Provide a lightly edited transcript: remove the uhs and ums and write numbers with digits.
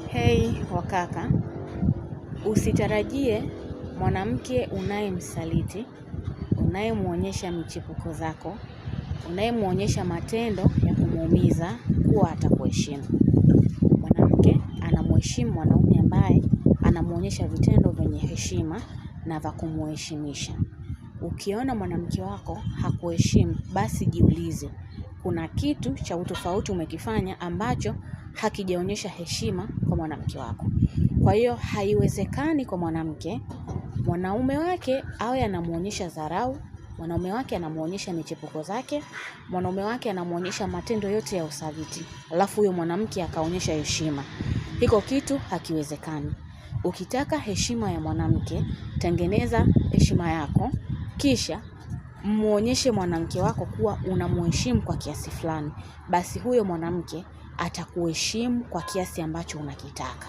Hey wakaka, usitarajie mwanamke unayemsaliti, unayemuonyesha michepuko zako, unayemuonyesha matendo ya kumuumiza kuwa atakuheshimu. Mwanamke anamheshimu mwanaume ambaye anamuonyesha vitendo vyenye heshima na vya kumuheshimisha. Ukiona mwanamke wako hakuheshimu, basi jiulize, kuna kitu cha utofauti umekifanya ambacho hakijaonyesha heshima kwa mwanamke wako. Kwa hiyo haiwezekani kwa mwanaume wake awe anamuonyesha dharau, mwanaume wake anamuonyesha michepuko zake, mwanaume wake anamuonyesha matendo yote ya usaliti, alafu huyo mwanamke akaonyesha heshima. Hiko kitu hakiwezekani. Ukitaka heshima ya mwanamke, tengeneza heshima yako, kisha muonyeshe mwanamke wako kuwa unamuheshimu kwa kiasi fulani. Basi huyo mwanamke atakuheshimu kwa kiasi ambacho unakitaka.